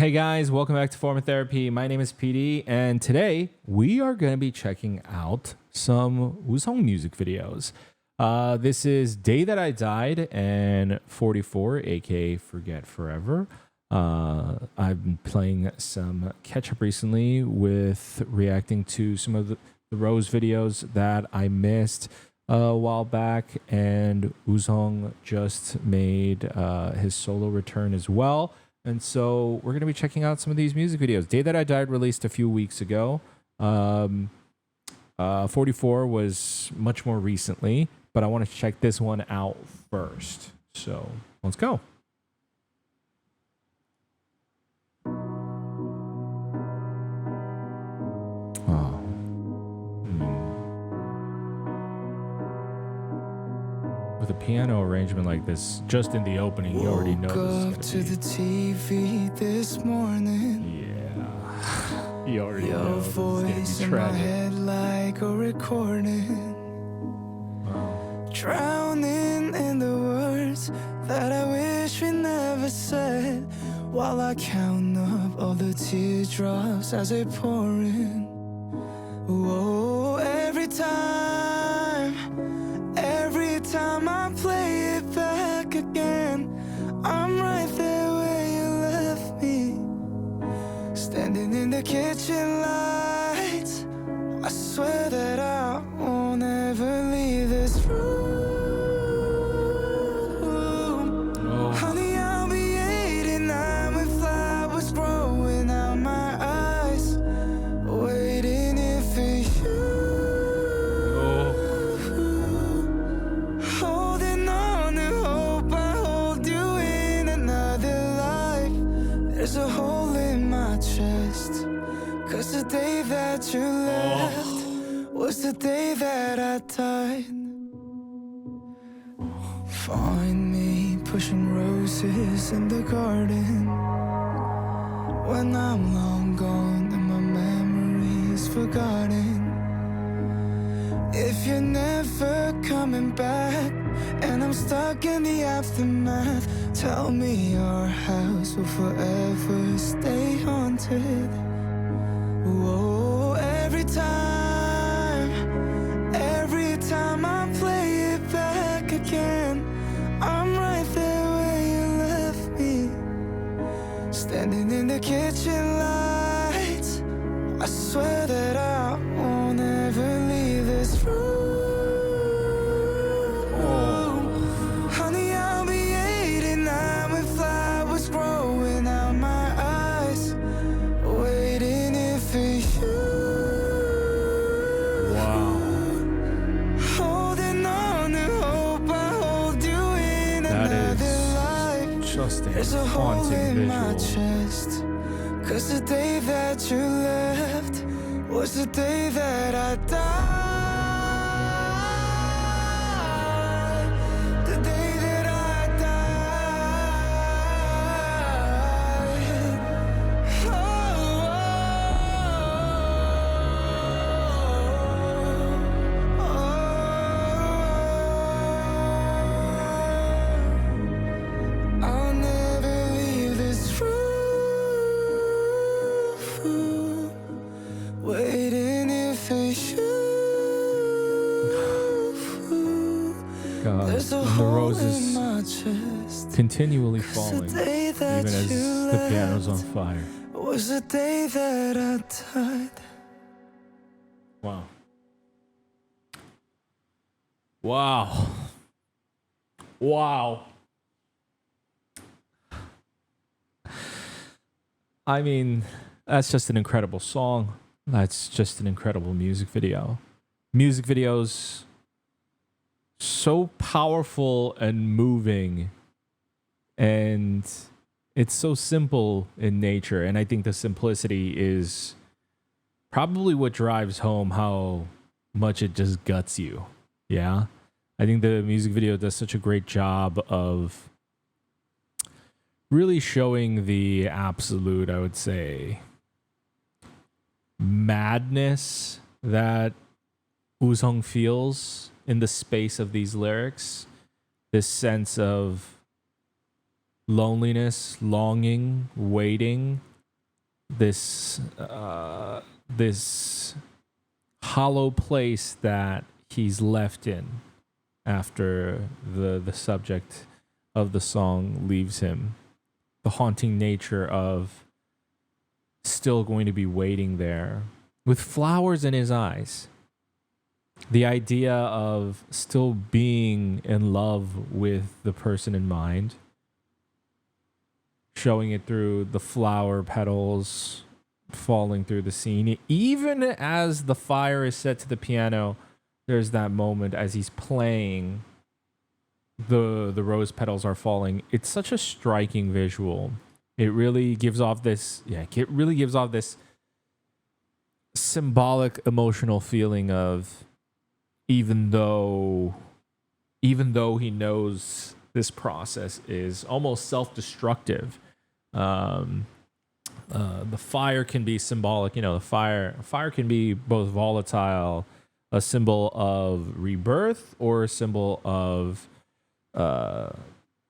Hey guys, welcome back to Form Therapy. My name is PD, and today we are going to be checking out some WOOSUNG music videos. This is Day That I Died and 44, aka Forget Forever. I've been playing some catch up recently with reacting to some of the Rose videos that I missed a while back, and WOOSUNG just made his solo return as well. And so we're going to be checking out some of these music videos. Day That I Died released a few weeks ago. 44 was much more recently, but I want to check this one out first. So let's go. With a piano arrangement like this, just in the opening, you already know this is gonna be. The TV this morning. Yeah, you already Your know voice in my head like a recording. Wow. Drowning in the words that I wish we never said, while I count up all the teardrops as they pour in. Whoa, every time I play it back again, I'm right there where you left me, standing in the kitchen lights. I swear that I won't ever leave this room. Honey, I'll be 89 with flowers growing out my eyes, waiting here for you. There's a hole in my chest, 'cause the day that you left was the day that I died. Find me pushing roses in the garden, when I'm long gone and my memory's forgotten. If you're never coming back and I'm stuck in the aftermath, tell me your house will forever stay haunted. Whoa, every time I play it back again, I'm right there where you left me, standing in the kitchen lights. I swear that I won't ever leave this room. There's a hole in my chest, 'cause the day that you left was the day that I died. The day that I died. I'll never leave this room, waiting here for you. God, There's a and the hole roses in my chest, continually falling, even as the piano's on fire. was the day that I died. Wow. Wow. Wow. I mean, that's just an incredible song. That's just an incredible music video. Music videos, so powerful and moving, and it's so simple in nature. And I think the simplicity is probably what drives home how much it just guts you. Yeah. I think the music video does such a great job of really showing the absolute, I would say, madness that WOOSUNG feels in the space of these lyrics. This sense of loneliness, longing, waiting, this hollow place that he's left in after the subject of the song leaves him. The haunting nature of still going to be waiting there with flowers in his eyes. The idea of still being in love with the person in mind, showing it through the flower petals falling through the scene. Even as the fire is set to the piano, there's that moment as he's playing, the rose petals are falling. It's such a striking visual. It really gives off this, symbolic emotional feeling of even though he knows this process is almost self-destructive, the fire can be symbolic. The fire can be both volatile, a symbol of rebirth, or a symbol of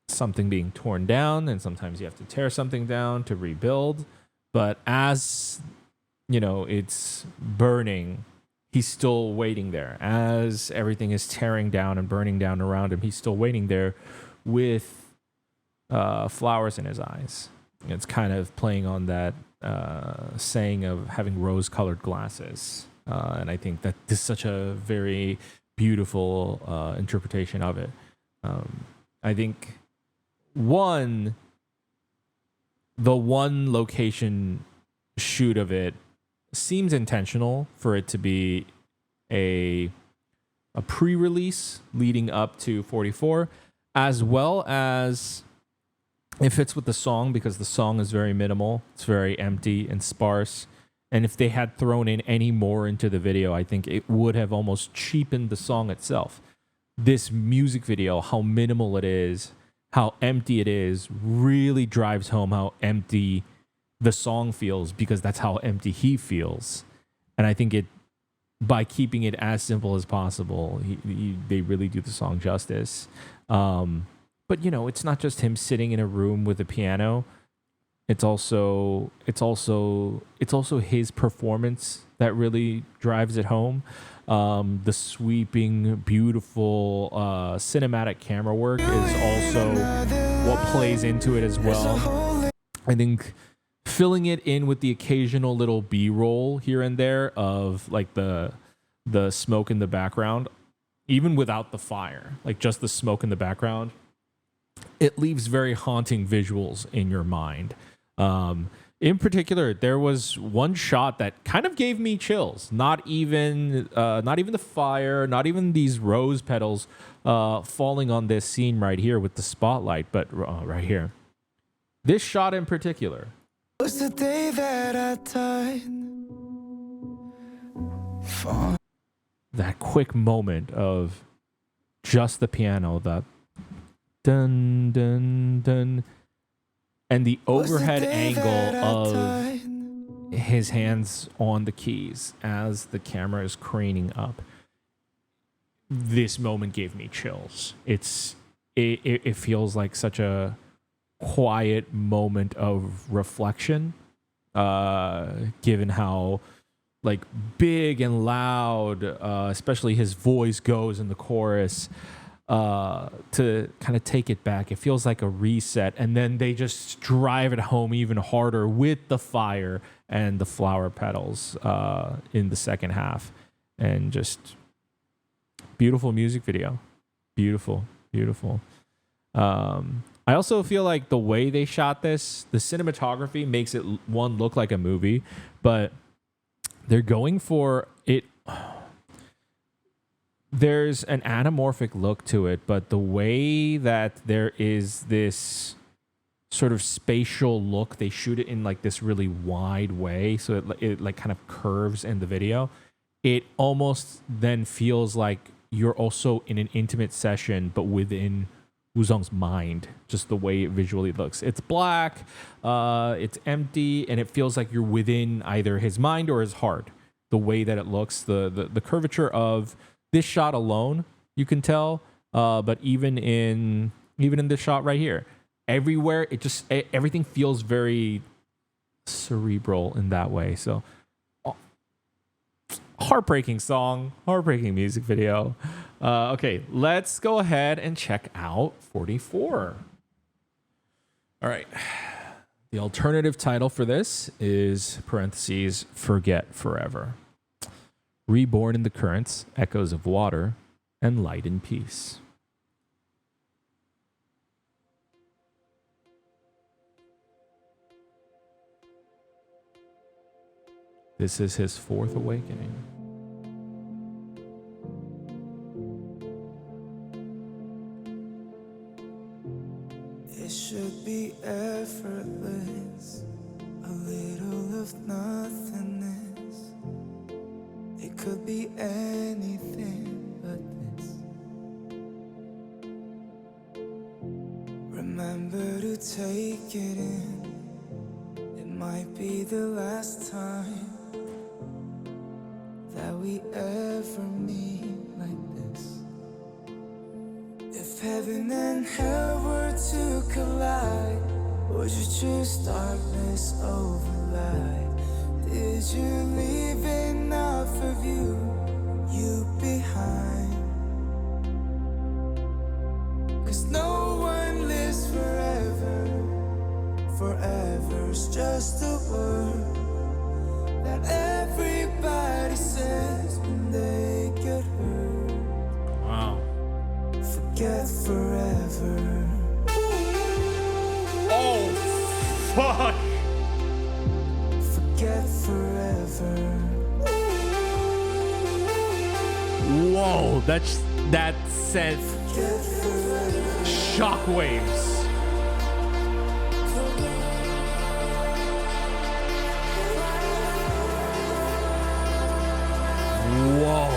something being torn down, and sometimes you have to tear something down to rebuild. But as it's burning, he's still waiting there. As everything is tearing down and burning down around him, he's still waiting there with flowers in his eyes. It's kind of playing on that saying of having rose-colored glasses. And I think that this is such a very beautiful interpretation of it. I think the one location shoot of it seems intentional for it to be a pre-release leading up to 44, as well as it fits with the song because the song is very minimal. It's very empty and sparse. And if they had thrown in any more into the video, I think it would have almost cheapened the song itself. This music video, how minimal it is, how empty it is, really drives home how empty the song feels, because that's how empty he feels. And I think by keeping it as simple as possible, they really do the song justice. But it's not just him sitting in a room with a piano. It's also his performance that really drives it home. The sweeping, beautiful cinematic camera work is also what plays into it as well. I think filling it in with the occasional little B-roll here and there of like the smoke in the background, even without the fire, like just the smoke in the background, it leaves very haunting visuals in your mind. In particular, there was one shot that kind of gave me chills. Not even the fire, not even these rose petals falling on this scene right here with the spotlight, but right here. This shot in particular was the day that I died. That quick moment of just the piano, the dun dun dun, and the overhead angle of his hands on the keys as the camera is craning up. This moment gave me chills. It feels like such a quiet moment of reflection, given how like big and loud, especially his voice goes in the chorus. To kind of take it back, it feels like a reset, and then they just drive it home even harder with the fire and the flower petals in the second half, and just beautiful music video, beautiful. I also feel like the way they shot this, the cinematography makes it look like a movie, but they're going for it. There's an anamorphic look to it, but the way that there is this sort of spatial look, they shoot it in like this really wide way, so it like kind of curves in the video. It almost then feels like you're also in an intimate session, but within WOOSUNG's mind, just the way it visually looks. It's black, it's empty, and it feels like you're within either his mind or his heart. The way that it looks, the curvature of this shot alone, you can tell, but even in this shot right here, everywhere everything feels very cerebral in that way. So heartbreaking song, heartbreaking music video. Okay, let's go ahead and check out 44. All right. The alternative title for this is parentheses, Forget Forever. Reborn in the currents, echoes of water, and light and peace. This is his fourth awakening. It should be effortless, a little of nothingness. It could be anything but this. Remember to take it in. It might be the last time that we ever meet like this. If heaven and hell were to collide, would you choose darkness over light? Did you leave enough of you behind? 'Cause no one lives forever. Forever's just a word that everybody says when they get hurt. Wow. Forget forever. Oh, fuck. Forget forever. Whoa, that sent Forget forever. shockwaves. Whoa.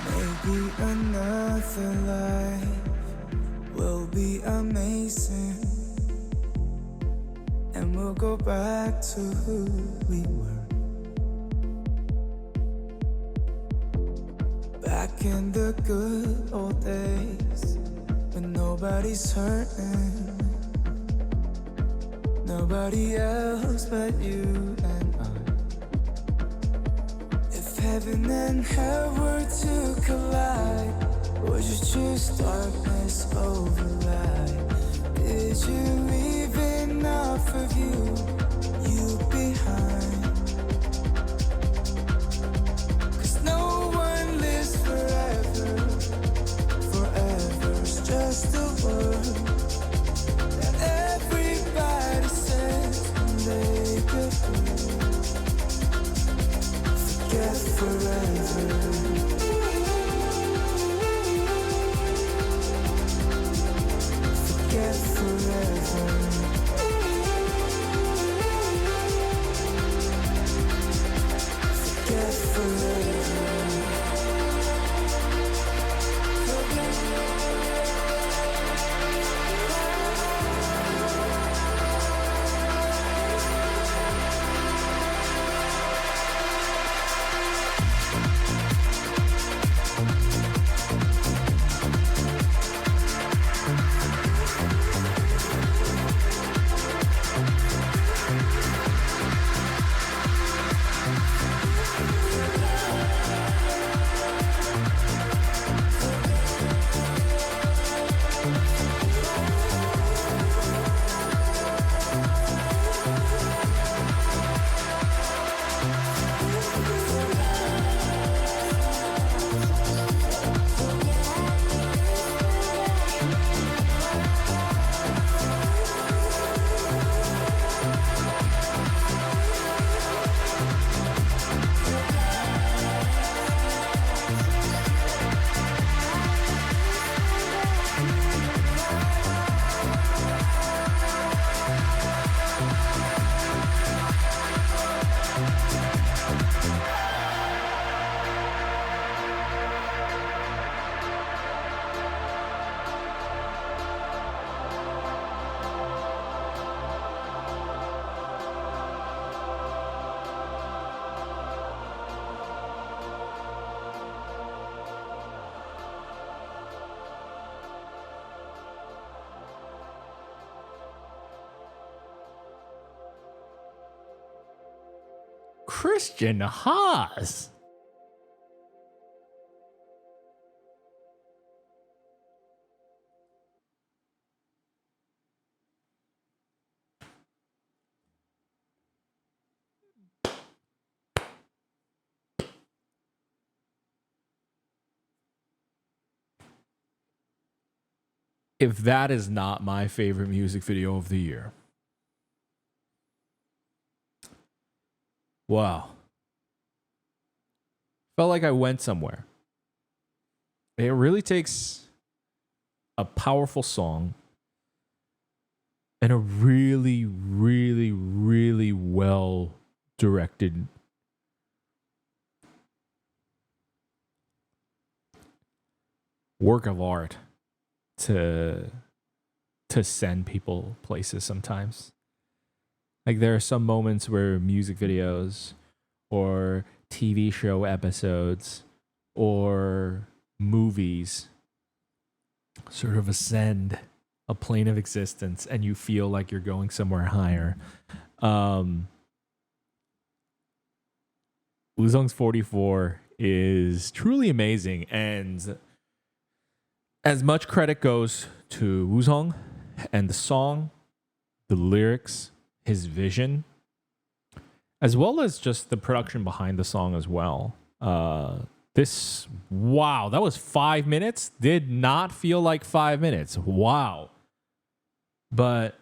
Maybe another life will be amazing, and we'll go back to who we were. Back in the good old days, when nobody's hurting, nobody else but you and I. If heaven and hell were to collide, would you choose darkness over light? Did you leave enough of you behind? 'Cause no one lives forever. Forever's just a word that everybody says when they get hurt. Forget forever. Forget forever. Christian Haas. If that is not my favorite music video of the year. Wow. Felt like I went somewhere. It really takes a powerful song and a really, really, really well directed work of art to send people places sometimes. Like there are some moments where music videos or TV show episodes or movies sort of ascend a plane of existence and you feel like you're going somewhere higher. WOOSUNG's 44 is truly amazing, and as much credit goes to WOOSUNG and the song, the lyrics, his vision, as well as just the production behind the song as well. Wow, that was 5 minutes. Did not feel like 5 minutes. Wow. But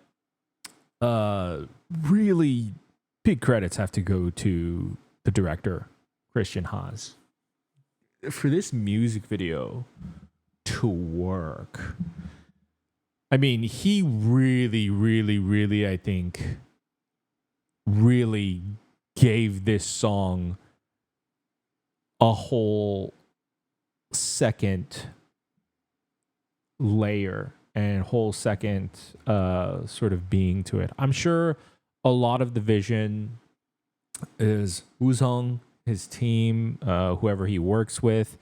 really big credits have to go to the director, Christian Haas, for this music video to work. I mean, he really, really, really, I think, really gave this song a whole second layer and whole second sort of being to it. I'm sure a lot of the vision is WOOSUNG, his team, whoever he works with,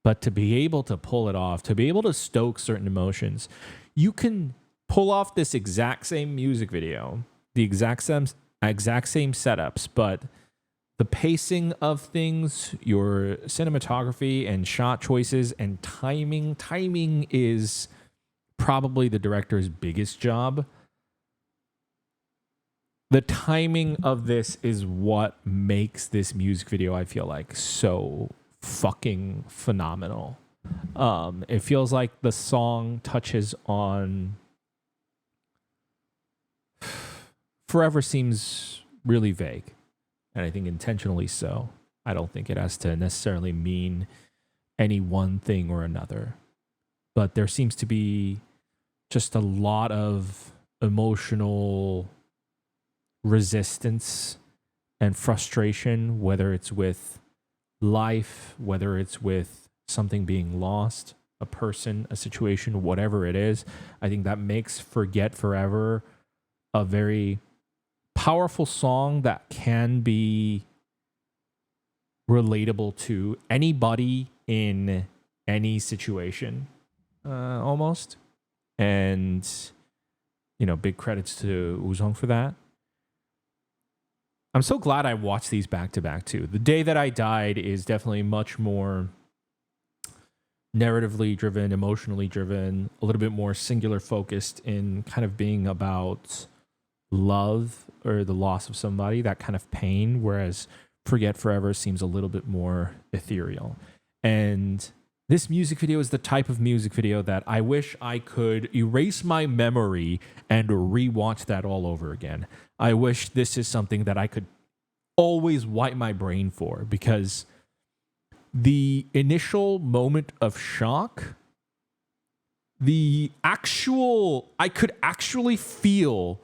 but to be able to pull it off, to be able to stoke certain emotions, you can pull off this exact same music video, the exact same setups, but the pacing of things, your cinematography and shot choices and timing. Timing is probably the director's biggest job. The timing of this is what makes this music video, I feel like, so fucking phenomenal. It feels like the song touches on forever seems really vague, and I think intentionally so. I don't think it has to necessarily mean any one thing or another, but there seems to be just a lot of emotional resistance and frustration, whether it's with life, whether it's with something being lost, a person, a situation, whatever it is. I think that makes Forget Forever a very powerful song that can be relatable to anybody in any situation, almost. And, you know, big credits to WOOSUNG for that. I'm so glad I watched these back to back too. The Day That I Died is definitely much more narratively driven, emotionally driven, a little bit more singular focused in kind of being about love or the loss of somebody, that kind of pain, whereas Forget Forever seems a little bit more ethereal. And this music video is the type of music video that I wish I could erase my memory and rewatch that all over again. I wish this is something that I could always wipe my brain for, because the initial moment of shock, I could actually feel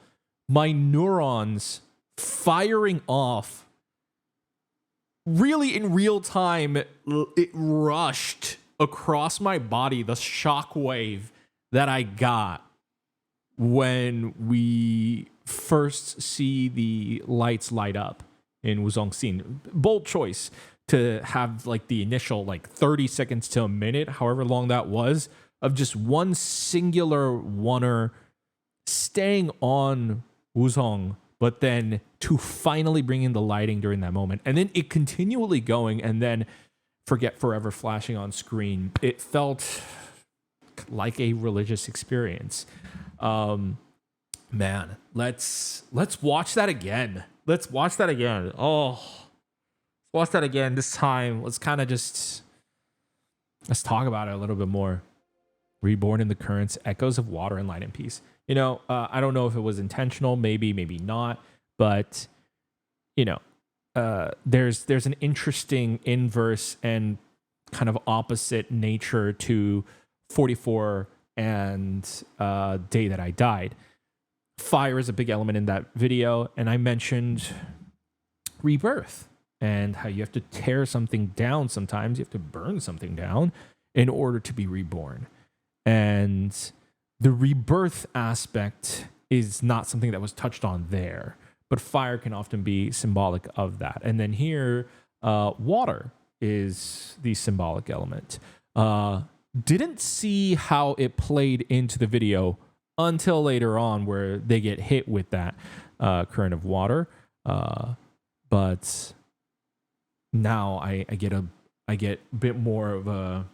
my neurons firing off really in real time. It rushed across my body, the shock wave that I got when we first see the lights light up in WOOSUNG scene. Bold choice to have like the initial like 30 seconds to a minute, however long that was, of just one singular oneer staying on WOOSUNG but then to finally bring in the lighting during that moment, and then it continually going, and then Forget Forever flashing on screen, it felt like a religious experience. Man, let's watch that again. Let's watch that again. Oh, watch that again. This time, let's talk about it a little bit more. Reborn in the currents, echoes of water and light and peace. You know, I don't know if it was intentional, maybe not, but you know, there's an interesting inverse and kind of opposite nature to 44 and Day That I Died. Fire is a big element in that video, and I mentioned rebirth and how you have to tear something down sometimes. You have to burn something down in order to be reborn. And the rebirth aspect is not something that was touched on there, but fire can often be symbolic of that. And then here, water is the symbolic element. Didn't see how it played into the video until later on, where they get hit with that current of water. But now I get a bit more of a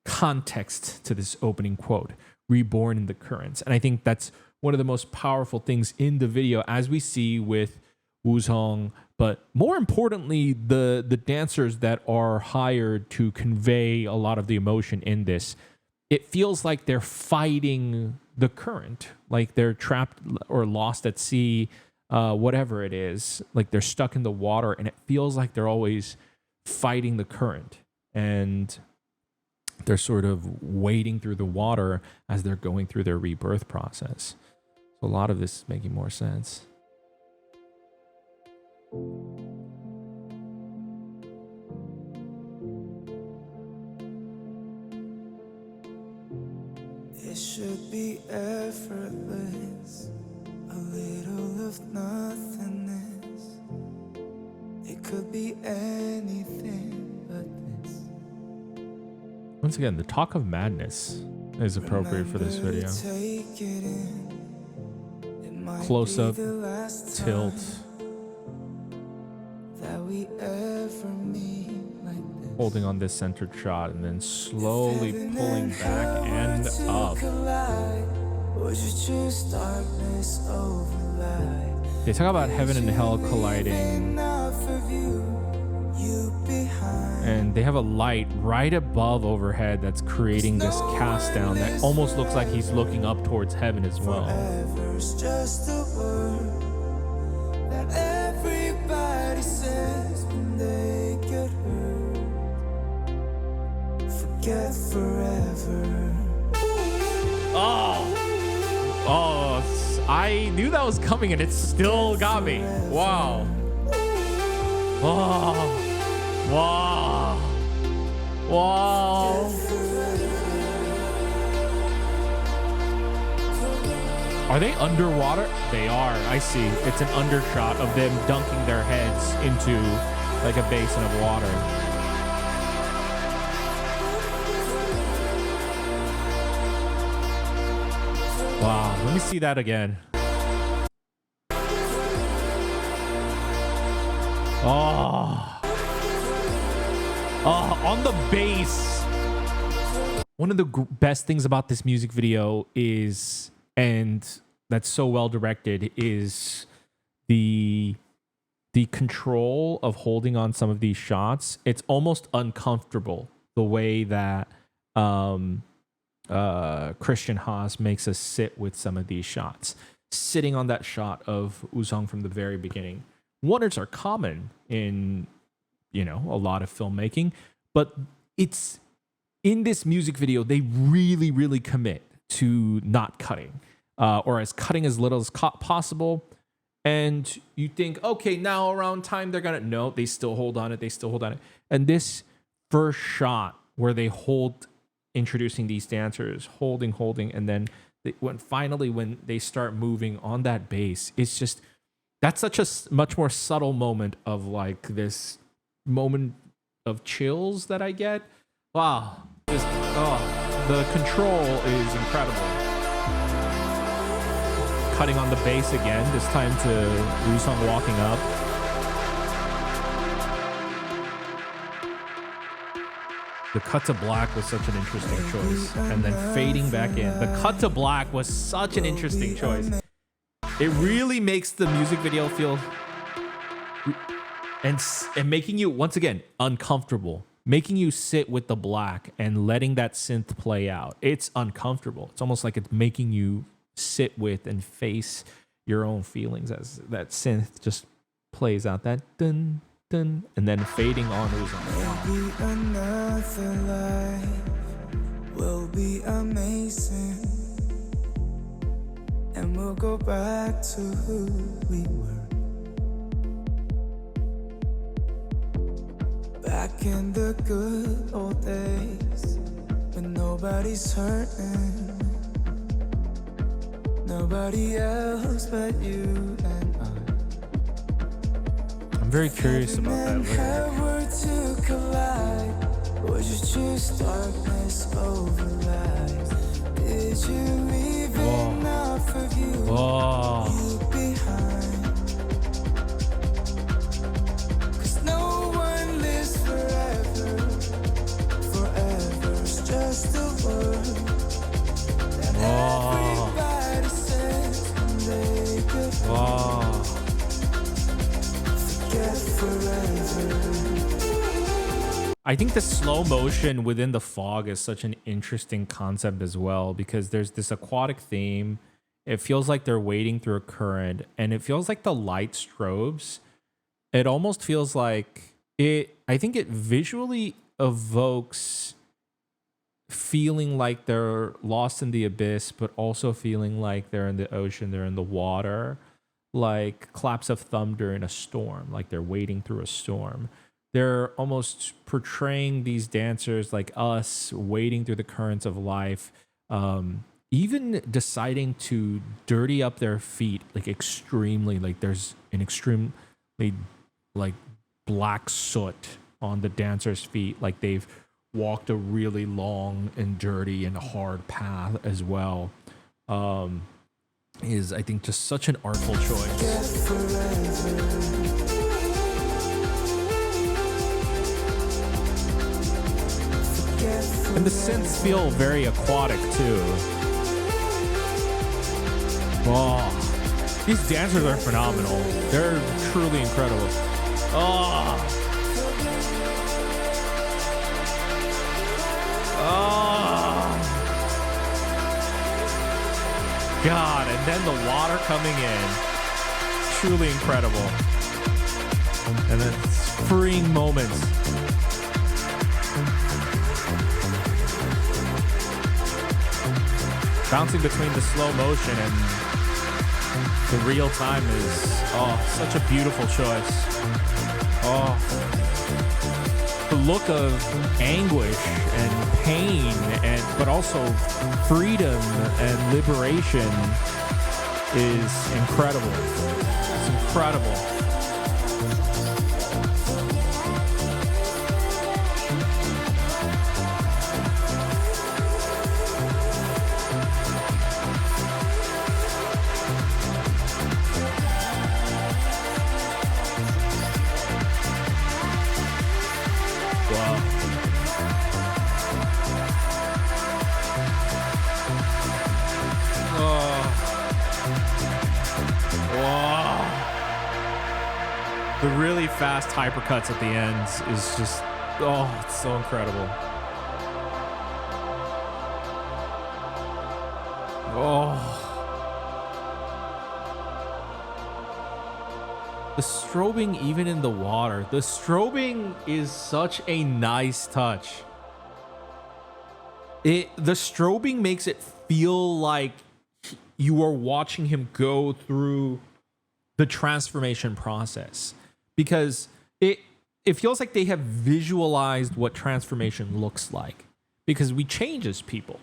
context to this opening quote, reborn in the currents. And I think that's one of the most powerful things in the video, as we see with WOOSUNG, but more importantly, the dancers that are hired to convey a lot of the emotion in this. It feels like they're fighting the current, like they're trapped or lost at sea, whatever it is, like they're stuck in the water, and it feels like they're always fighting the current, and they're sort of wading through the water as they're going through their rebirth process. So a lot of this is making more sense. It should be effortless, a little of nothingness. It could be anything but this. Once again, the talk of madness is appropriate for this video. Close up, tilt. That we ever meet like this. Holding on this centered shot and then slowly pulling back and up. They talk about heaven and hell colliding, and they have a light right above overhead that's creating this cast down that almost looks like he's looking up towards heaven as well. Just a word that everybody says when they get hurt. Forget forever. Oh, I knew that was coming and it still got me. Wow. Wow. Wow. Wow. Are they underwater? They are. I see. It's an undershot of them dunking their heads into like a basin of water. Wow. Let me see that again. On the bass. One of the best things about this music video is, and that's so well directed, is the control of holding on some of these shots. It's almost uncomfortable the way that Christian Haas makes us sit with some of these shots. Sitting on that shot of WOOSUNG from the very beginning. Wonders are common in, a lot of filmmaking, but it's in this music video, they really, really commit to not cutting, or as cutting as little as possible. And you think, okay, now around time, they're going to, no, they still hold on it. And this first shot where they introducing these dancers, holding, and then when they start moving on that bass, it's just, that's such a much more subtle moment of like this moment of chills that I get. Wow. The control is incredible. cutting on the bass again, this time to WOOSUNG walking up. The cut to black was such an interesting choice. And then fading back in. The cut to black was such an interesting choice. It really makes the music video feel... And making you, once again, uncomfortable. Making you sit with the black and letting that synth play out. It's uncomfortable. It's almost like it's making you sit with and face your own feelings as that synth just plays out. That dun, dun, and then fading on WOOSUNG. Maybe another life will be amazing, and we'll go back to who we were. Back in the good old days, when nobody's hurting, nobody else but you and I. I'm very curious about that lyric. Were to collide, would you choose darkness over light? Did you leave enough of you behind? 'Cause no one lives forever. Forever's just a word that everybody says when they goodbye. I think the slow motion within the fog is such an interesting concept as well, because there's this aquatic theme. It feels like they're wading through a current, and it feels like the light strobes. It almost feels like I think it visually evokes feeling like they're lost in the abyss, but also feeling like they're in the ocean, they're in the water. Like claps of thunder in a storm, like they're wading through a storm. They're almost portraying these dancers like us wading through the currents of life, even deciding to dirty up their feet like extremely, like there's an extremely like black soot on the dancers' feet, like they've walked a really long and dirty and hard path as well. Is I think just such an artful choice. And the synths feel very aquatic too. Oh, these dancers are phenomenal. They're truly incredible. Oh. God, and then the water coming in. Truly incredible. And then freeing moments. Bouncing between the slow motion and the real time is such a beautiful choice. The look of anguish and pain, but also freedom and liberation is incredible. It's incredible. The really fast hypercuts at the end is just, it's so incredible. The strobing even in the water. The strobing is such a nice touch. The strobing makes it feel like you are watching him go through the transformation process, because it feels like they have visualized what transformation looks like, because we change as people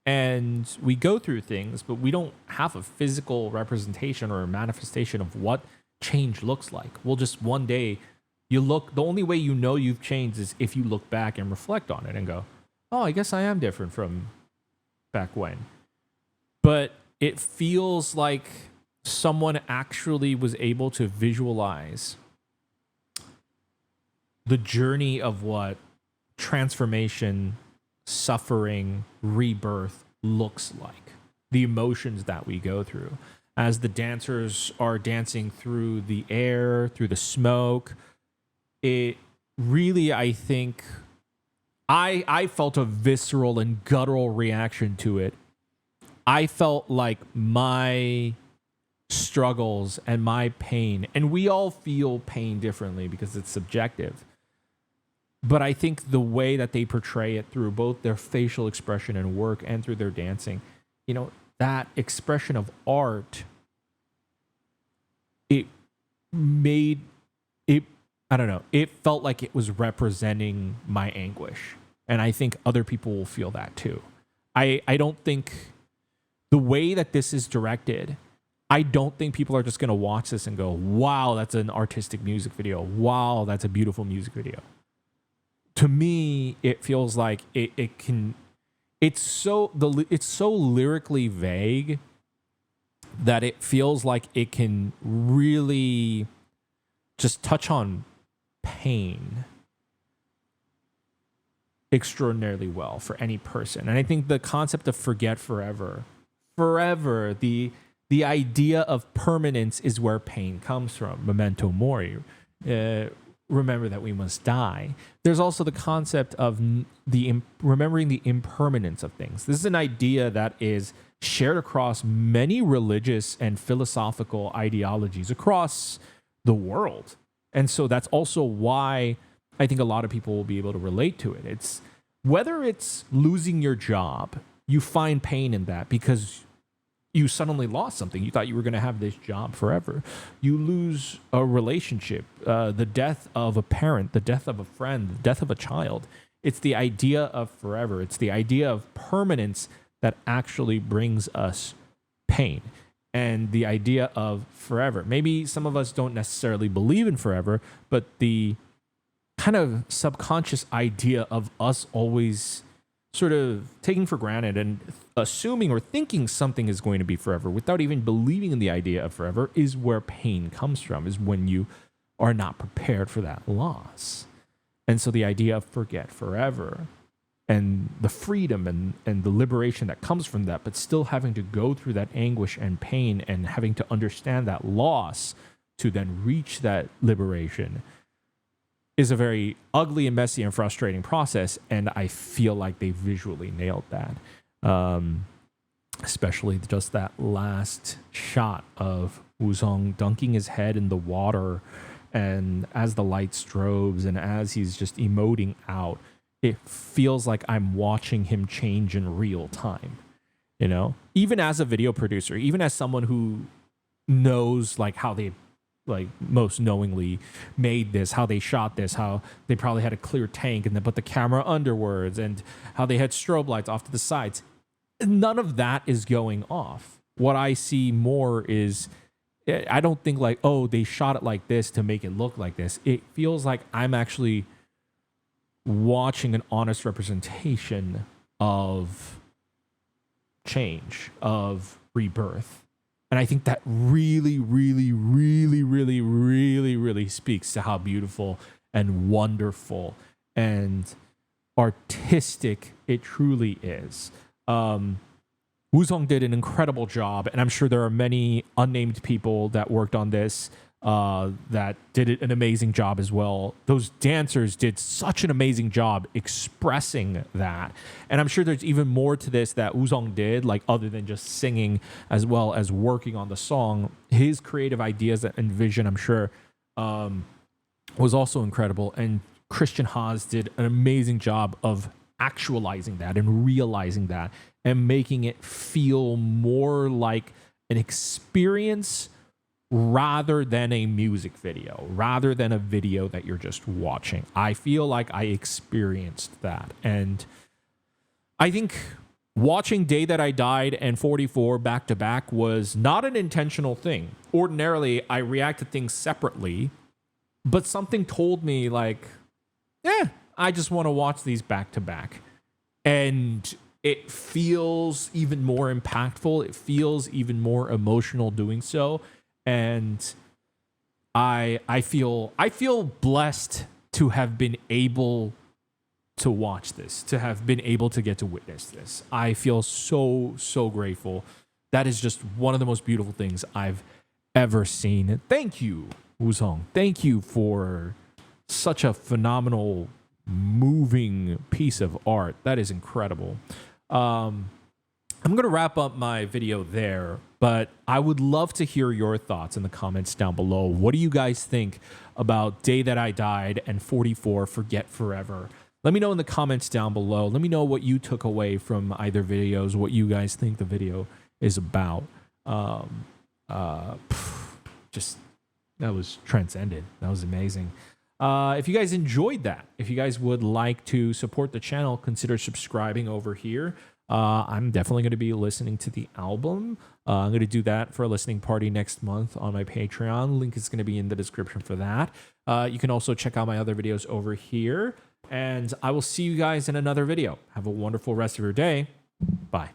and we go through things, but we don't have a physical representation or a manifestation of what change looks like. We'll just one day the only way you know you've changed is if you look back and reflect on it and go, oh, I guess I am different from back when. But it feels like someone actually was able to visualize the journey of what transformation, suffering, rebirth looks like, the emotions that we go through as the dancers are dancing through the air, through the smoke. It really, I think, I felt a visceral and guttural reaction to it. I felt like my struggles and my pain, and we all feel pain differently because it's subjective. But I think the way that they portray it through both their facial expression and work and through their dancing, you know, that expression of art, it made it, I don't know, it felt like it was representing my anguish. And I think other people will feel that too. I don't think the way that this is directed, I don't think people are just going to watch this and go, wow, that's an artistic music video. Wow, that's a beautiful music video. To me, it feels like it's so lyrically vague that it feels like it can really just touch on pain extraordinarily well for any person. And I think the concept of forget forever, the idea of permanence is where pain comes from. Memento mori. Remember that we must die. There's also the concept of remembering the impermanence of things. This is an idea that is shared across many religious and philosophical ideologies across the world. And so that's also why I think a lot of people will be able to relate to it. It's whether it's losing your job, you find pain in that because you suddenly lost something. You thought you were going to have this job forever. You lose a relationship, the death of a parent, the death of a friend, the death of a child. It's the idea of forever. It's the idea of permanence that actually brings us pain. And the idea of forever. Maybe some of us don't necessarily believe in forever, but the kind of subconscious idea of us always sort of taking for granted and assuming or thinking something is going to be forever without even believing in the idea of forever is where pain comes from, is when you are not prepared for that loss. And so the idea of forget forever and the freedom and the liberation that comes from that, but still having to go through that anguish and pain and having to understand that loss to then reach that liberation is a very ugly and messy and frustrating process. And I feel like they visually nailed that. Especially just that last shot of WOOSUNG dunking his head in the water, and as the light strobes and as he's just emoting out, it feels like I'm watching him change in real time. You know, even as a video producer, even as someone who knows like how they like most knowingly made this, how they shot this, how they probably had a clear tank and then put the camera underwards, and how they had strobe lights off to the sides. None of that is going off. What I see more is, I don't think like, oh, they shot it like this to make it look like this. It feels like I'm actually watching an honest representation of change, of rebirth. And I think that really, really, really, really, really, really speaks to how beautiful and wonderful and artistic it truly is. WOOSUNG did an incredible job, and I'm sure there are many unnamed people that worked on this that did an amazing job as well. Those dancers did such an amazing job expressing that. And I'm sure there's even more to this that WOOSUNG did, like other than just singing as well as working on the song. His creative ideas and vision, I'm sure, was also incredible. And Christian Haas did an amazing job of actualizing that and realizing that and making it feel more like an experience rather than a music video, rather than a video that you're just watching. I feel like I experienced that. And I think watching Day That I Died and 44 back to back was not an intentional thing. Ordinarily, I react to things separately, but something told me like, I just want to watch these back to back. And it feels even more impactful. It feels even more emotional doing so. And I feel blessed to have been able to watch this, to have been able to get to witness this. I feel so grateful. That is just one of the most beautiful things I've ever seen. Thank you, WOOSUNG. Thank you for such a phenomenal, moving piece of art. That is incredible. I'm going to wrap up my video there, but I would love to hear your thoughts in the comments down below. What do you guys think about Day That I Died and 44 Forget Forever? Let me know in the comments down below. Let me know what you took away from either videos, what you guys think the video is about. Just, that was transcendent. That was amazing. If you guys enjoyed that, if you guys would like to support the channel, consider subscribing over here. I'm definitely going to be listening to the album. I'm going to do that for a listening party next month on my Patreon. Link is going to be in the description for that. You can also check out my other videos over here. And I will see you guys in another video. Have a wonderful rest of your day. Bye.